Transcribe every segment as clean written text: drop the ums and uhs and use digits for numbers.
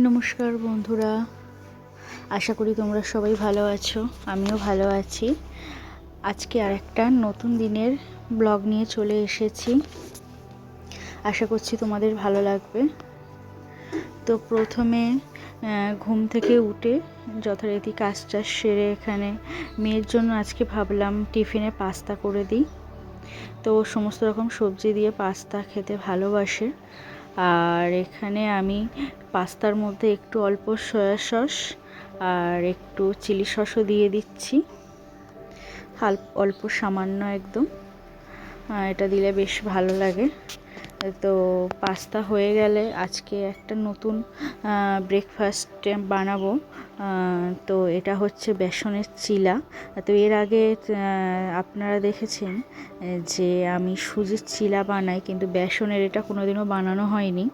নমস্কার বন্ধুরা, আশা করি তোমরা সবাই ভালো আছো। আমিও ভালো আছি। আজকে আরেকটা নতুন দিনের ব্লগ নিয়ে চলে এসেছি। আশা করছি তোমাদের ভালো লাগবে। তো প্রথমে ঘুম থেকে উঠে যথারীতি কাজটা সেরে এখানে মেয়ের জন্য আজকে ভাবলাম টিফিনে পাস্তা করে দিই। তো সমস্ত রকম সবজি দিয়ে পাস্তা খেতে ভালোবাসে। আর এখানে আমি পাস্তার মধ্যে একটু অল্প সয়া সস আর একটু চিলি সসও দিয়ে দিচ্ছি, অল্প সামান্য একদম। এটা দিলে বেশ ভালো লাগে। তো পাস্তা হয়ে গেলে আজকে একটা নতুন ব্রেকফাস্ট বানাবো। তো এটা হচ্ছে বেসনের চিলা। তো এর আগে আপনারা দেখেছেন যে আমি সুজির চিলা বানাই, কিন্তু বেসনের এটা কোনোদিনও বানানো হয়নি।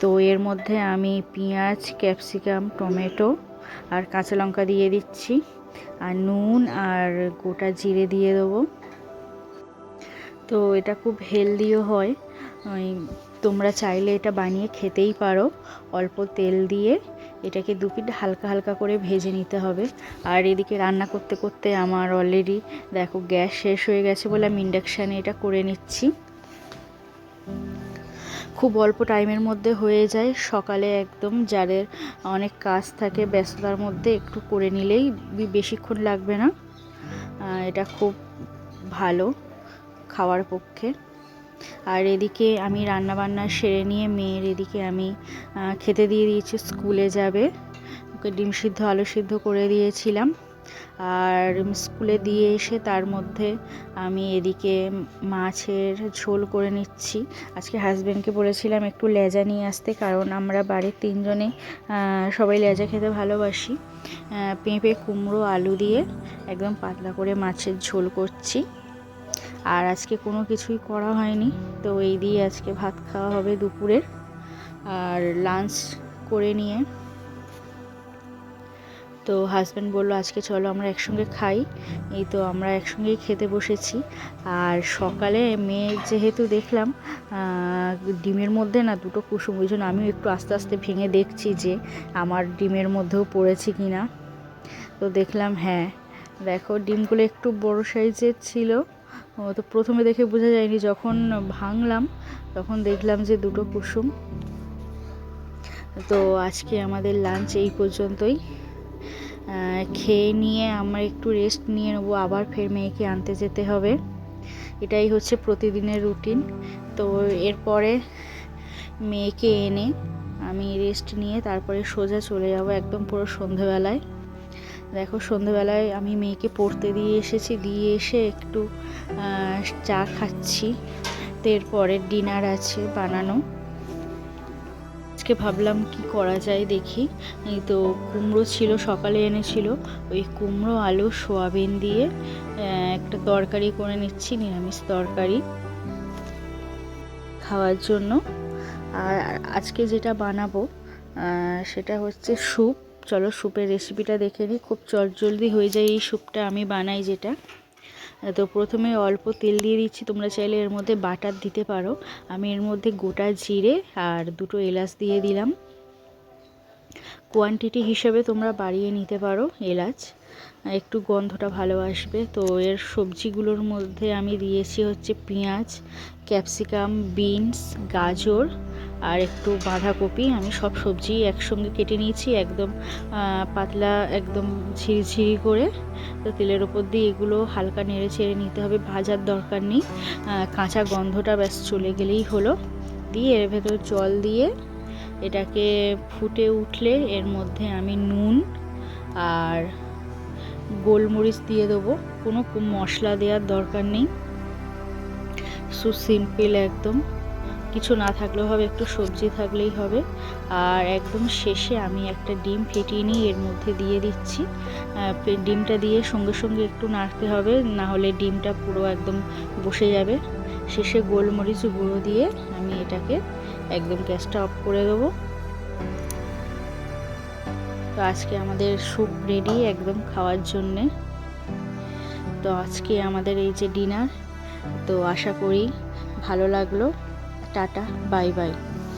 তো এর মধ্যে আমি পেঁয়াজ, ক্যাপসিকাম, টমেটো আর কাঁচা লঙ্কা দিয়ে দিচ্ছি, আর নুন আর গোটা জিরে দিয়ে দেবো। তো এটা খুব হেলদিও হয়। তোমরা চাইলে এটা বানিয়ে খেতেই পারো। অল্প তেল দিয়ে এটাকে দু পিঠ হালকা হালকা করে ভেজে নিতে হবে। আর এদিকে রান্না করতে করতে আমার অলরেডি দেখো গ্যাস শেষ হয়ে গেছে বলে আমি ইন্ডাকশানে এটা করে নিচ্ছি। খুব অল্প টাইমের মধ্যে হয়ে যায়। সকালে একদম যাদের অনেক কাজ থাকে ব্যস্ততার মধ্যে একটু করে নিলেই বেশিক্ষণ লাগবে না। এটা খুব ভালো খাওয়ার পক্ষে। আর এদিকে আমি রান্নাবান্না সেরে নিয়ে মেয়ের এদিকে আমি খেতে দিয়ে দিয়েছি, স্কুলে যাবে। ওকে ডিম সিদ্ধ আলু সিদ্ধ করে দিয়েছিলাম। আর স্কুলে দিয়ে এসে তার মধ্যে আমি এদিকে মাছের ঝোল করে নিচ্ছি। আজকে হাজব্যান্ডকে বলেছিলাম একটু লেজা নিয়ে আসতে, কারণ আমরা বাড়ির তিনজনে সবাই লেজা খেতে ভালোবাসি। পেঁপে, কুমড়ো, আলু দিয়ে একদম পাতলা করে মাছের ঝোল করছি। আর আজকে কোনো কিছুই করা হয়নি, তো এই দিয়ে আজকে ভাত খাওয়া হবে দুপুরের। আর লাঞ্চ করে নিয়ে তো হাজব্যান্ড বললো আজকে চলো আমরা একসঙ্গে খাই। এই তো আমরা একসঙ্গেই খেতে বসেছি। আর সকালে মেয়ে যেহেতু দেখলাম ডিমের মধ্যে না দুটো কুসুম, ওই জন্য আমিও একটু আস্তে আস্তে ভেঙে দেখছি যে আমার ডিমের মধ্যেও পড়েছে কি না। তো দেখলাম হ্যাঁ, দেখো ডিমগুলো একটু বড় সাইজের ছিল। তো প্রথমে দেখে বোঝা যায়নি, যখন ভাঙলাম তখন দেখলাম যে দুটো কুসুম। তো আজকে আমাদের লাঞ্চ এই পর্যন্তই। খেয়ে নিয়ে আমরা একটু রেস্ট নিয়ে নেবো, আবার ফের মেয়েকে আনতে যেতে হবে। এটাই হচ্ছে প্রতিদিনের রুটিন। তো এরপরে মেয়েকে এনে আমি রেস্ট নিয়ে তারপরে সোজা চলে যাব একদম পুরো সন্ধেবেলায়। দেখো সন্ধেবেলায় আমি মেয়েকে পড়তে দিয়ে এসেছি, দিয়ে এসে একটু চা খাচ্ছি। তো এরপরে ডিনার আছে বানানো। আজকে ভাবলাম কি করা যায় দেখি। এই তো কুমড়ো ছিল, সকালে এনেছিল, ওই কুমড়ো আলু সোয়াবিন দিয়ে একটা তরকারি করে নিচ্ছি, নিরামিষ তরকারি খাওয়ার জন্য। আর আজকে যেটা বানাবো সেটা হচ্ছে স্যুপ। চলো স্যুপের রেসিপিটা দেখে নিই। খুব চটজলদি হয়ে যায় এই স্যুপটা আমি বানাই যেটা। তো প্রথমে অল্প তেল দিয়ে দিচ্ছি, তোমরা চাইলে এর মধ্যে বাটার দিতে পারো। আমি এর মধ্যে গোটা জিরে আর দুটো এলাচ দিয়ে দিলাম। কোয়ান্টিটি হিসেবে তোমরা বাড়িয়ে নিতে পারো এলাচ, একটু গন্ধটা ভালো আসবে। তো এর সবজিগুলোর মধ্যে আমি দিয়েছি হচ্ছে পেঁয়াজ, ক্যাপসিকাম, বিনস, গাজর আর একটু বাঁধাকপি। আমি সব সবজি একসঙ্গে কেটে নিয়েছি একদম পাতলা, একদম ঝিরিঝিরি করে। তো তেলের ওপর দিয়ে এগুলো হালকা নেড়ে ছেড়ে নিতে হবে, ভাজার দরকার নেই। কাঁচা গন্ধটা ব্যাস চলে গেলেই হলো। দিয়ে এর ভেতর জল দিয়ে এটাকে ফুটে উঠলে এর মধ্যে আমি নুন আর গোলমরিচ দিয়ে দেবো। কোনো মশলা দেওয়ার দরকার নেই, সিম্পল একদম। কিছু না থাকলেও হবে, একটু সবজি থাকলেই হবে। আর একদম শেষে আমি একটা ডিম ফেটিয়ে নিয়ে এর মধ্যে দিয়ে দিচ্ছি। ডিমটা দিয়ে সঙ্গে সঙ্গে একটু নাড়তে হবে, না হলে ডিমটা পুরো একদম বসে যাবে। শেষে গোলমরিচ গুঁড়ো দিয়ে আমি এটাকে একদম গ্যাসটা অফ করে দেবো। তো আজকে আমাদের স্যুপ রেডি একদম খাওয়ার জন্যে। তো আজকে আমাদের এই যে ডিনার। তো আশা করি ভালো লাগলো। Tata, bye bye.